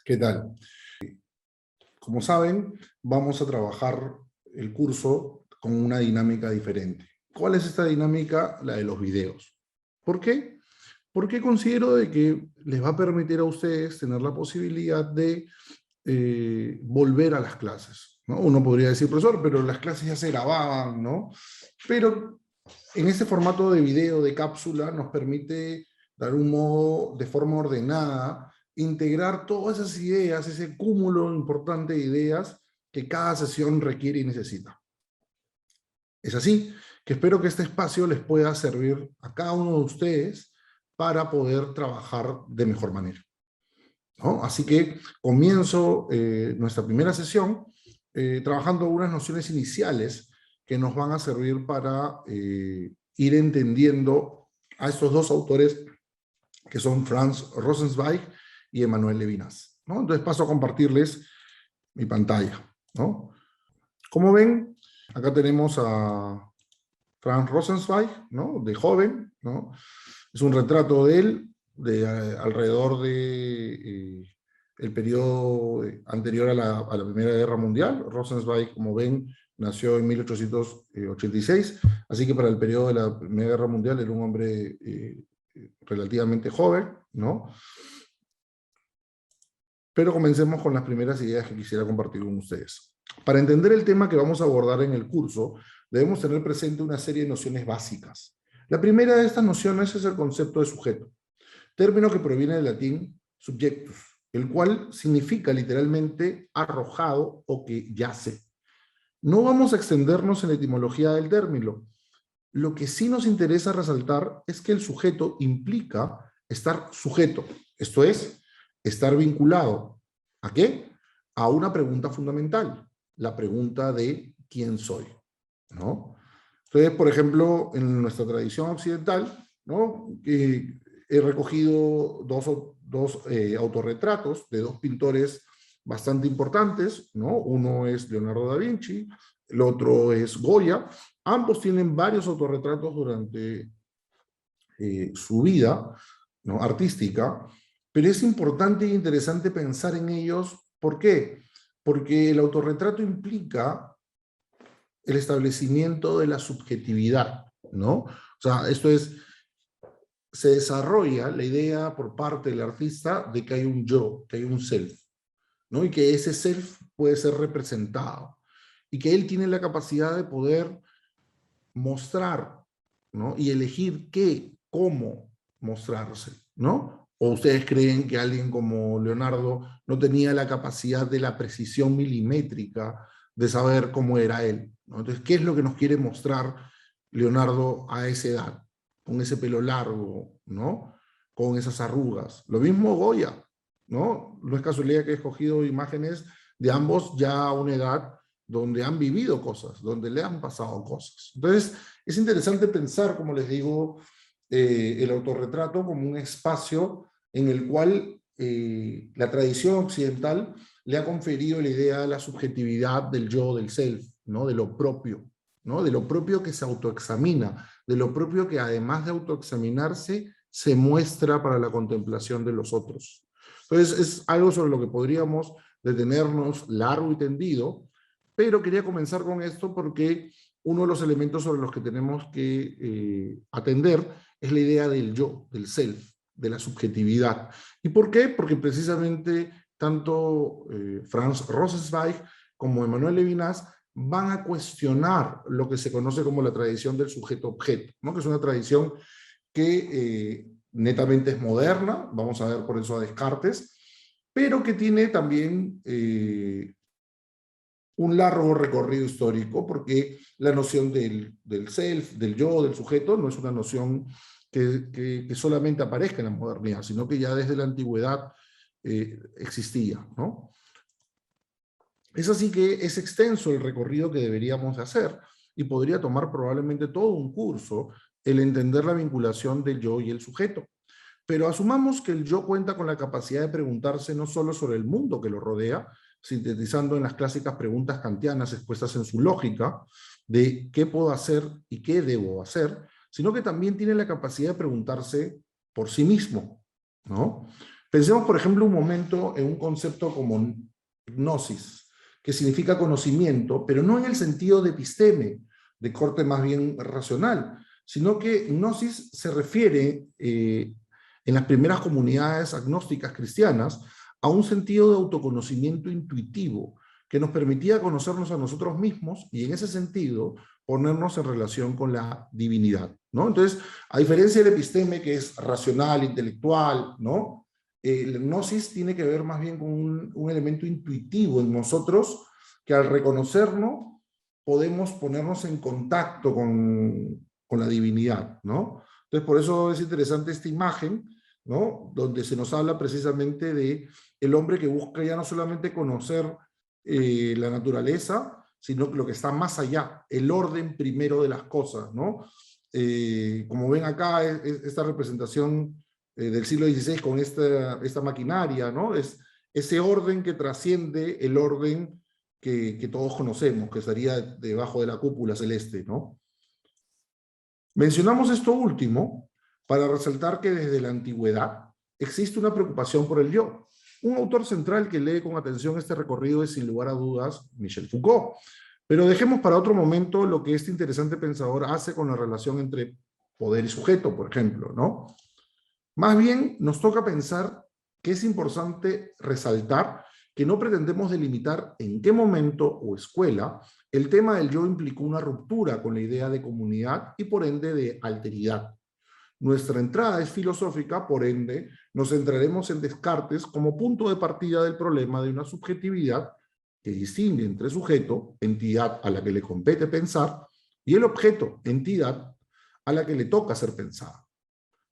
¿Qué tal? Como saben, vamos a trabajar el curso con una dinámica diferente. ¿Cuál es esta dinámica? La de los videos. ¿Por qué? Porque considero de que les va a permitir a ustedes tener la posibilidad de volver a las clases, ¿no? Uno podría decir, profesor, pero las clases ya se grababan, ¿no? Pero en este formato de video, de cápsula, nos permite dar un modo de forma ordenada, integrar todas esas ideas, ese cúmulo importante de ideas que cada sesión requiere y necesita. Es así que espero que este espacio les pueda servir a cada uno de ustedes para poder trabajar de mejor manera, ¿no? Así que comienzo nuestra primera sesión trabajando algunas nociones iniciales que nos van a servir para ir entendiendo a estos dos autores que son Franz Rosenzweig y Emmanuel Levinas, ¿no? Entonces paso a compartirles mi pantalla, ¿no? Como ven, acá tenemos a Franz Rosenzweig, ¿no? De joven, ¿no? Es un retrato de él de alrededor de el periodo anterior a la Primera Guerra Mundial. Rosenzweig, como ven, nació en 1886, así que para el periodo de la Primera Guerra Mundial era un hombre relativamente joven, ¿no? Pero comencemos con las primeras ideas que quisiera compartir con ustedes. Para entender el tema que vamos a abordar en el curso, debemos tener presente una serie de nociones básicas. La primera de estas nociones es el concepto de sujeto, término que proviene del latín subjectus, el cual significa literalmente arrojado o que yace. No vamos a extendernos en la etimología del término. Lo que sí nos interesa resaltar es que el sujeto implica estar sujeto, esto es, estar vinculado. ¿A qué? A una pregunta fundamental, la pregunta de ¿quién soy? ¿No? Entonces, por ejemplo, en nuestra tradición occidental, ¿no? He recogido dos autorretratos de dos pintores bastante importantes, ¿no? Uno es Leonardo da Vinci, el otro es Goya. Ambos tienen varios autorretratos durante su vida, ¿no? Artística, pero es importante e interesante pensar en ellos. ¿Por qué? Porque el autorretrato implica el establecimiento de la subjetividad, ¿no? O sea, esto es, se desarrolla la idea por parte del artista de que hay un yo, que hay un self, ¿no? Y que ese self puede ser representado y que él tiene la capacidad de poder mostrar, ¿no? Y elegir qué, cómo mostrarse, ¿no? ¿O ustedes creen que alguien como Leonardo no tenía la capacidad de la precisión milimétrica de saber cómo era él, ¿no? Entonces, ¿qué es lo que nos quiere mostrar Leonardo a esa edad? Con ese pelo largo, ¿no? Con esas arrugas. Lo mismo Goya, ¿no? No es casualidad que he escogido imágenes de ambos ya a una edad donde han vivido cosas, donde le han pasado cosas. Entonces, es interesante pensar, como les digo, el autorretrato como un espacio en el cual la tradición occidental le ha conferido la idea de la subjetividad del yo, del self, ¿no? De lo propio, ¿no? De lo propio que se autoexamina, de lo propio que además de autoexaminarse, se muestra para la contemplación de los otros. Entonces, es algo sobre lo que podríamos detenernos largo y tendido, pero quería comenzar con esto porque uno de los elementos sobre los que tenemos que atender es la idea del yo, del self, de la subjetividad. ¿Y por qué? Porque precisamente tanto Franz Rosenzweig como Emmanuel Levinas van a cuestionar lo que se conoce como la tradición del sujeto-objeto, ¿no? Que es una tradición que netamente es moderna, vamos a ver por eso a Descartes, pero que tiene también un largo recorrido histórico, porque la noción del self, del yo, del sujeto, no es una noción que solamente aparezca en la modernidad, sino que ya desde la antigüedad existía, ¿no? Es así que es extenso el recorrido que deberíamos hacer y podría tomar probablemente todo un curso el entender la vinculación del yo y el sujeto. Pero asumamos que el yo cuenta con la capacidad de preguntarse no solo sobre el mundo que lo rodea, sintetizando en las clásicas preguntas kantianas expuestas en su lógica, de qué puedo hacer y qué debo hacer, sino que también tiene la capacidad de preguntarse por sí mismo, ¿no? Pensemos, por ejemplo, un momento en un concepto como gnosis, que significa conocimiento, pero no en el sentido de episteme, de corte más bien racional, sino que gnosis se refiere en las primeras comunidades agnósticas cristianas a un sentido de autoconocimiento intuitivo que nos permitía conocernos a nosotros mismos y en ese sentido ponernos en relación con la divinidad, ¿no? Entonces, a diferencia del episteme que es racional, intelectual, ¿no? El gnosis tiene que ver más bien con un elemento intuitivo en nosotros que al reconocernos podemos ponernos en contacto con la divinidad, ¿no? Entonces, por eso es interesante esta imagen, ¿no? Donde se nos habla precisamente de el hombre que busca ya no solamente conocer la naturaleza, sino lo que está más allá, el orden primero de las cosas, ¿no? Como ven acá, esta representación del siglo XVI con esta maquinaria, ¿no? Es ese orden que trasciende el orden que todos conocemos, que estaría debajo de la cúpula celeste, ¿no? Mencionamos esto último para resaltar que desde la antigüedad existe una preocupación por el yo. Un autor central que lee con atención este recorrido es, sin lugar a dudas, Michel Foucault. Pero dejemos para otro momento lo que este interesante pensador hace con la relación entre poder y sujeto, por ejemplo, ¿no? Más bien, nos toca pensar que es importante resaltar que no pretendemos delimitar en qué momento o escuela el tema del yo implicó una ruptura con la idea de comunidad y por ende de alteridad. Nuestra entrada es filosófica, por ende, nos centraremos en Descartes como punto de partida del problema de una subjetividad que distingue entre sujeto, entidad a la que le compete pensar, y el objeto, entidad, a la que le toca ser pensada.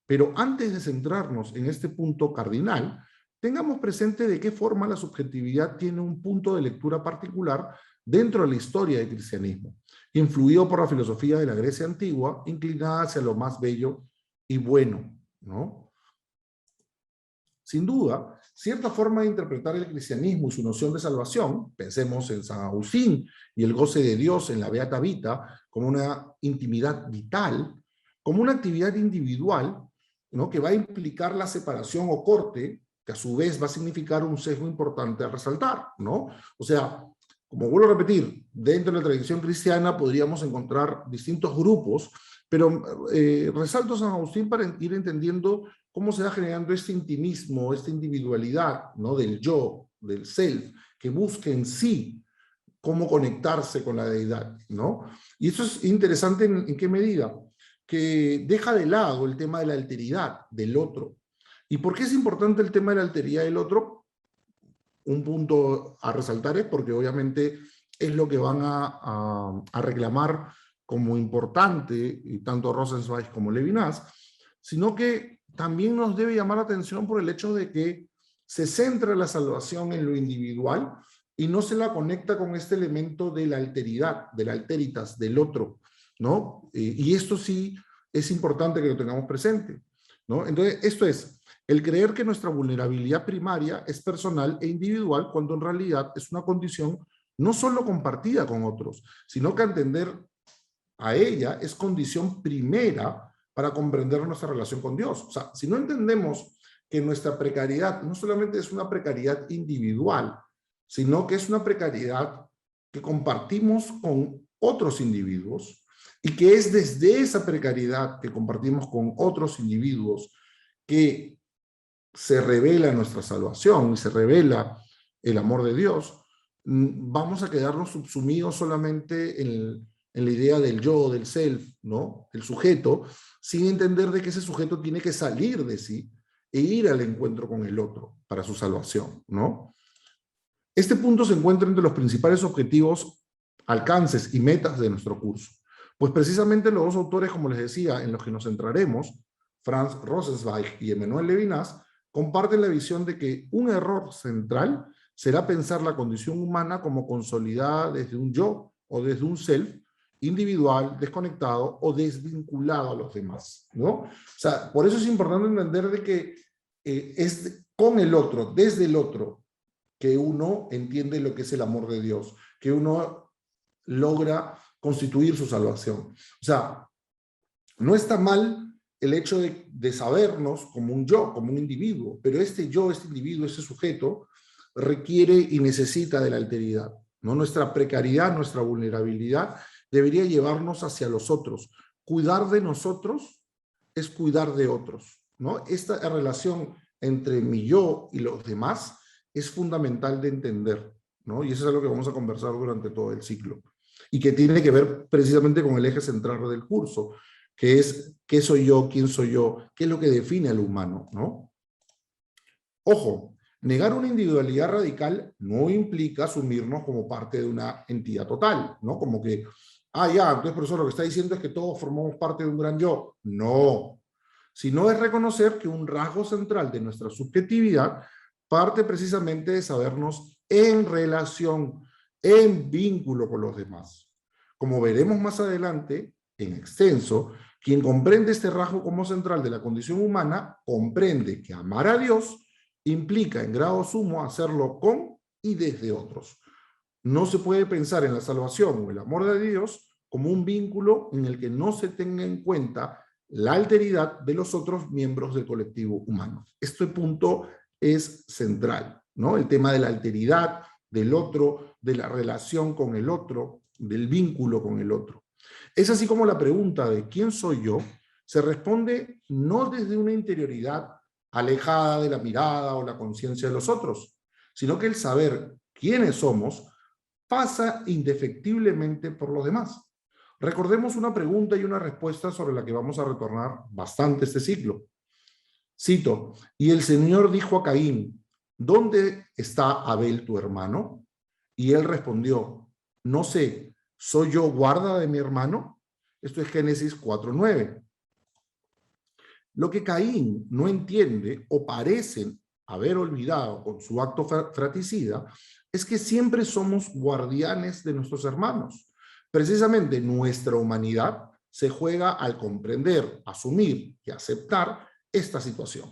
Pero antes de centrarnos en este punto cardinal, tengamos presente de qué forma la subjetividad tiene un punto de lectura particular dentro de la historia del cristianismo, influido por la filosofía de la Grecia antigua, inclinada hacia lo más bello y bueno, ¿no? Sin duda, cierta forma de interpretar el cristianismo y su noción de salvación, pensemos en San Agustín y el goce de Dios en la Beata Vita, como una intimidad vital, como una actividad individual, ¿no? Que va a implicar la separación o corte, que a su vez va a significar un sesgo importante a resaltar, ¿no? O sea, como vuelvo a repetir, dentro de la tradición cristiana podríamos encontrar distintos grupos, pero resalto San Agustín para ir entendiendo cómo se va generando este intimismo, esta individualidad, ¿no? Del yo, del self, que busca en sí cómo conectarse con la deidad, ¿no? Y eso es interesante en qué medida, que deja de lado el tema de la alteridad del otro. ¿Y por qué es importante el tema de la alteridad del otro? Un punto a resaltar es porque obviamente es lo que van a reclamar como importante, y tanto Rosenzweig como Levinas, sino que también nos debe llamar la atención por el hecho de que se centra la salvación en lo individual y no se la conecta con este elemento de la alteridad, de la alteritas, del otro, ¿no? Y esto sí es importante que lo tengamos presente, ¿no? Entonces, esto es el creer que nuestra vulnerabilidad primaria es personal e individual cuando en realidad es una condición no solo compartida con otros, sino que entender a ella es condición primera para comprender nuestra relación con Dios. O sea, si no entendemos que nuestra precariedad no solamente es una precariedad individual, sino que es una precariedad que compartimos con otros individuos y que es desde esa precariedad que compartimos con otros individuos que se revela nuestra salvación y se revela el amor de Dios, vamos a quedarnos subsumidos solamente en la idea del yo, del self, ¿no? El sujeto, sin entender de que ese sujeto tiene que salir de sí e ir al encuentro con el otro para su salvación, ¿no? Este punto se encuentra entre los principales objetivos, alcances y metas de nuestro curso. Pues precisamente los dos autores, como les decía, en los que nos centraremos, Franz Rosenzweig y Emmanuel Levinas, comparten la visión de que un error central será pensar la condición humana como consolidada desde un yo o desde un self individual, desconectado o desvinculado a los demás, ¿no? O sea, por eso es importante entender de que es con el otro, desde el otro, que uno entiende lo que es el amor de Dios, que uno logra constituir su salvación. O sea, no está mal el hecho de sabernos como un yo, como un individuo, pero este yo, este individuo, este sujeto, requiere y necesita de la alteridad, ¿no? Nuestra precariedad, nuestra vulnerabilidad debería llevarnos hacia los otros. Cuidar de nosotros es cuidar de otros, ¿no? Esta relación entre mi yo y los demás es fundamental de entender, ¿no? Y eso es algo que vamos a conversar durante todo el ciclo y que tiene que ver precisamente con el eje central del curso, que es qué soy yo, quién soy yo, qué es lo que define al humano, ¿no? Ojo, negar una individualidad radical no implica asumirnos como parte de una entidad total, ¿no? Como que, ya, entonces profesor, lo que está diciendo es que todos formamos parte de un gran yo. No, sino es reconocer que un rasgo central de nuestra subjetividad parte precisamente de sabernos en relación, en vínculo con los demás. Como veremos más adelante, en extenso, quien comprende este rasgo como central de la condición humana, comprende que amar a Dios implica en grado sumo hacerlo con y desde otros. No se puede pensar en la salvación o el amor de Dios como un vínculo en el que no se tenga en cuenta la alteridad de los otros miembros del colectivo humano. Este punto es central, ¿no? El tema de la alteridad del otro, de la relación con el otro, del vínculo con el otro. Es así como la pregunta de ¿quién soy yo? Se responde no desde una interioridad alejada de la mirada o la conciencia de los otros, sino que el saber quiénes somos pasa indefectiblemente por los demás. Recordemos una pregunta y una respuesta sobre la que vamos a retornar bastante este ciclo. Cito, y el Señor dijo a Caín, ¿dónde está Abel tu hermano? Y él respondió, no sé, ¿soy yo guarda de mi hermano? Esto es Génesis 4:9. Lo que Caín no entiende o parece haber olvidado con su acto fratricida es que siempre somos guardianes de nuestros hermanos. Precisamente nuestra humanidad se juega al comprender, asumir y aceptar esta situación.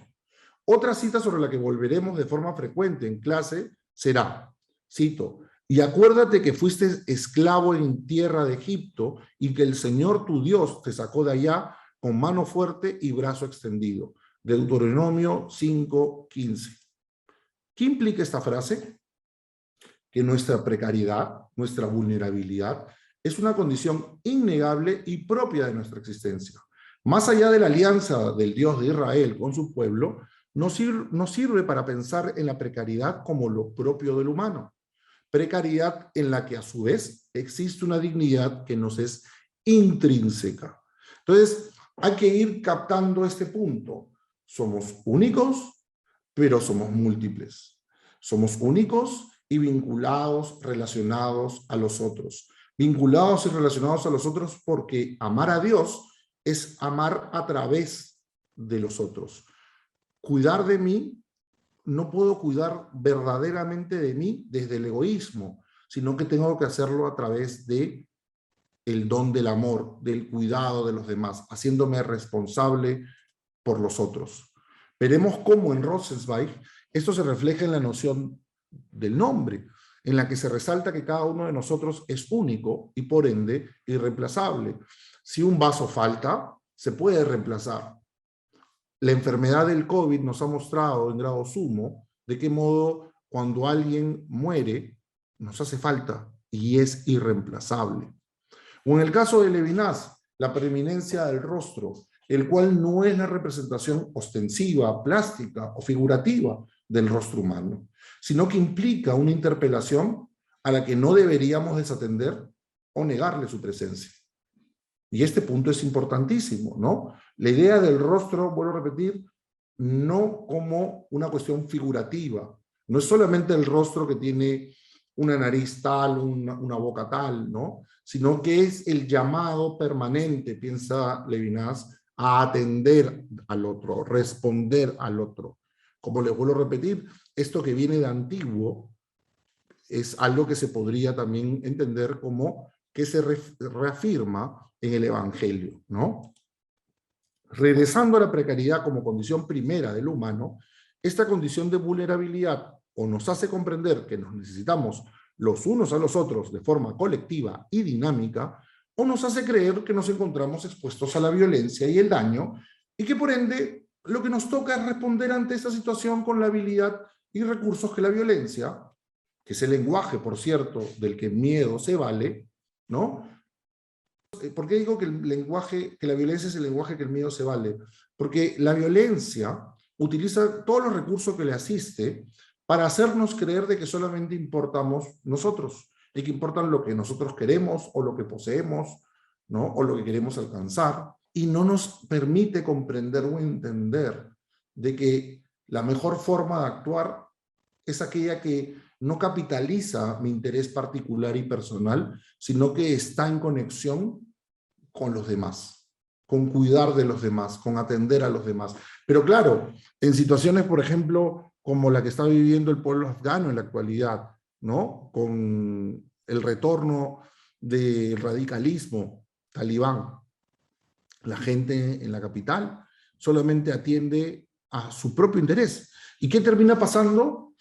Otra cita sobre la que volveremos de forma frecuente en clase será, cito, y acuérdate que fuiste esclavo en tierra de Egipto y que el Señor tu Dios te sacó de allá con mano fuerte y brazo extendido. Deuteronomio 5:15. ¿Qué implica esta frase? Que nuestra precariedad, nuestra vulnerabilidad, es una condición innegable y propia de nuestra existencia. Más allá de la alianza del Dios de Israel con su pueblo, nos sirve para pensar en la precariedad como lo propio del humano. Precariedad en la que a su vez existe una dignidad que nos es intrínseca. Entonces, hay que ir captando este punto. Somos únicos, pero somos múltiples. Somos únicos y vinculados, relacionados a los otros. Vinculados y relacionados a los otros porque amar a Dios es amar a través de los otros. Cuidar de mí, no puedo cuidar verdaderamente de mí desde el egoísmo, sino que tengo que hacerlo a través de el don del amor, del cuidado de los demás, haciéndome responsable por los otros. Veremos cómo en Rosenzweig esto se refleja en la noción del nombre, en la que se resalta que cada uno de nosotros es único y por ende irreemplazable. Si un vaso falta, se puede reemplazar. La enfermedad del COVID nos ha mostrado en grado sumo de qué modo cuando alguien muere nos hace falta y es irreemplazable. O en el caso de Levinas, la preeminencia del rostro, el cual no es la representación ostensiva, plástica o figurativa del rostro humano, sino que implica una interpelación a la que no deberíamos desatender o negarle su presencia. Y este punto es importantísimo, ¿no? La idea del rostro, vuelvo a repetir, no como una cuestión figurativa. No es solamente el rostro que tiene una nariz tal, una boca tal, ¿no? Sino que es el llamado permanente, piensa Levinas, a atender al otro, responder al otro. Como les vuelvo a repetir, esto que viene de antiguo es algo que se podría también entender como que se reafirma en el Evangelio, ¿no? Regresando a la precariedad como condición primera del humano, esta condición de vulnerabilidad o nos hace comprender que nos necesitamos los unos a los otros de forma colectiva y dinámica, o nos hace creer que nos encontramos expuestos a la violencia y el daño y que por ende lo que nos toca es responder ante esta situación con la habilidad y recursos que la violencia, que es el lenguaje, por cierto, del que el miedo se vale, ¿no? ¿Por qué digo que el lenguaje, que la violencia es el lenguaje que el miedo se vale? Porque la violencia utiliza todos los recursos que le asiste para hacernos creer de que solamente importamos nosotros, y que importan lo que nosotros queremos o lo que poseemos, ¿no? O lo que queremos alcanzar, y no nos permite comprender o entender de que la mejor forma de actuar es aquella que no capitaliza mi interés particular y personal, sino que está en conexión con los demás, con cuidar de los demás, con atender a los demás. Pero claro, en situaciones, por ejemplo, como la que está viviendo el pueblo afgano en la actualidad, ¿no? Con el retorno del radicalismo talibán, la gente en la capital solamente atiende a su propio interés. ¿Y qué termina pasando?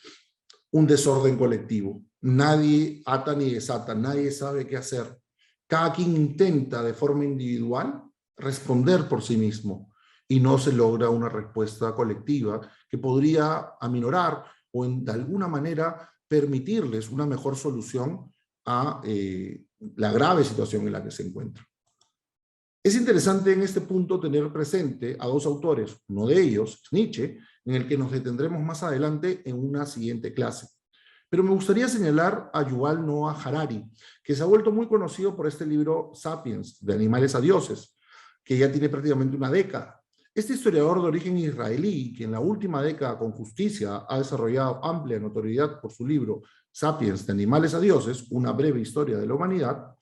Un desorden colectivo. Nadie ata ni desata, nadie sabe qué hacer. Cada quien intenta de forma individual responder por sí mismo y no se logra una respuesta colectiva que podría aminorar o de alguna manera permitirles una mejor solución a la grave situación en la que se encuentran. Es interesante en este punto tener presente a dos autores, uno de ellos, Nietzsche, en el que nos detendremos más adelante en una siguiente clase. Pero me gustaría señalar a Yuval Noah Harari, que se ha vuelto muy conocido por este libro Sapiens, de animales a dioses, que ya tiene prácticamente una década. Este historiador de origen israelí, que en la última década con justicia ha desarrollado amplia notoriedad por su libro Sapiens, de animales a dioses, una breve historia de la humanidad,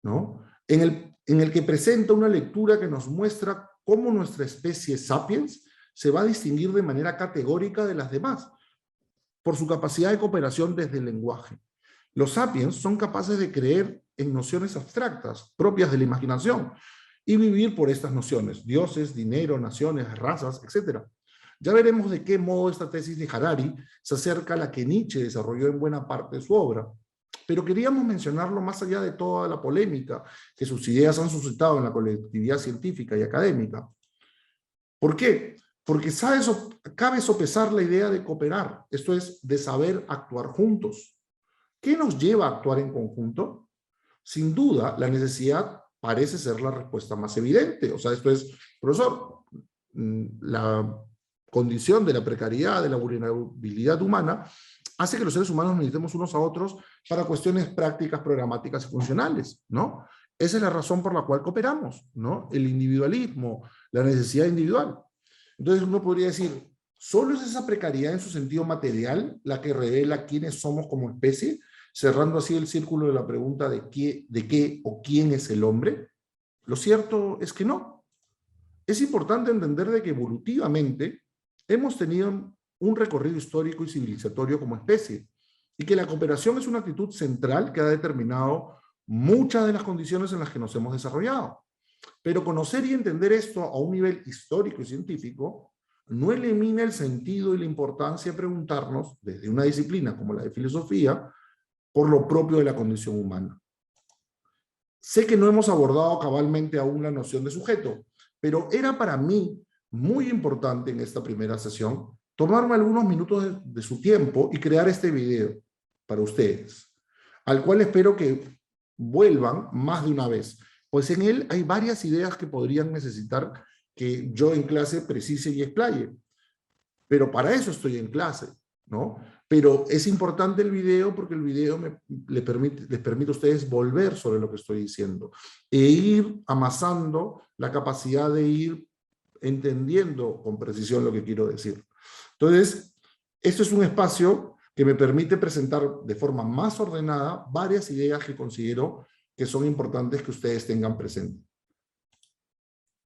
¿no? En el que presenta una lectura que nos muestra cómo nuestra especie Sapiens se va a distinguir de manera categórica de las demás, por su capacidad de cooperación desde el lenguaje. Los sapiens son capaces de creer en nociones abstractas, propias de la imaginación, y vivir por estas nociones, dioses, dinero, naciones, razas, etc. Ya veremos de qué modo esta tesis de Harari se acerca a la que Nietzsche desarrolló en buena parte de su obra. Pero queríamos mencionarlo más allá de toda la polémica que sus ideas han suscitado en la colectividad científica y académica. ¿Por qué? Porque cabe sopesar la idea de cooperar, esto es, de saber actuar juntos. ¿Qué nos lleva a actuar en conjunto? Sin duda, la necesidad parece ser la respuesta más evidente. O sea, esto es, profesor, la condición de la precariedad, de la vulnerabilidad humana, hace que los seres humanos necesitemos unos a otros para cuestiones prácticas, programáticas y funcionales, ¿no? Esa es la razón por la cual cooperamos, ¿no? El individualismo, la necesidad individual. Entonces uno podría decir, ¿solo es esa precariedad en su sentido material la que revela quiénes somos como especie? Cerrando así el círculo de la pregunta de qué o quién es el hombre. Lo cierto es que no. Es importante entender de que evolutivamente hemos tenido un recorrido histórico y civilizatorio como especie, y que la cooperación es una actitud central que ha determinado muchas de las condiciones en las que nos hemos desarrollado. Pero conocer y entender esto a un nivel histórico y científico no elimina el sentido y la importancia de preguntarnos, desde una disciplina como la de filosofía, por lo propio de la condición humana. Sé que no hemos abordado cabalmente aún la noción de sujeto, pero era para mí muy importante en esta primera sesión tomarme algunos minutos de su tiempo y crear este video para ustedes, al cual espero que vuelvan más de una vez, pues en él hay varias ideas que podrían necesitar que yo en clase precise y explaye. Pero para eso estoy en clase, ¿no? Pero es importante el video porque el video les permite a ustedes volver sobre lo que estoy diciendo e ir amasando la capacidad de ir entendiendo con precisión lo que quiero decir. Entonces, esto es un espacio que me permite presentar de forma más ordenada varias ideas que considero que son importantes que ustedes tengan presente.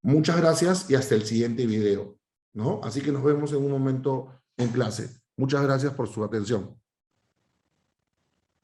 Muchas gracias y hasta el siguiente video, ¿no? Así que nos vemos en un momento en clase. Muchas gracias por su atención.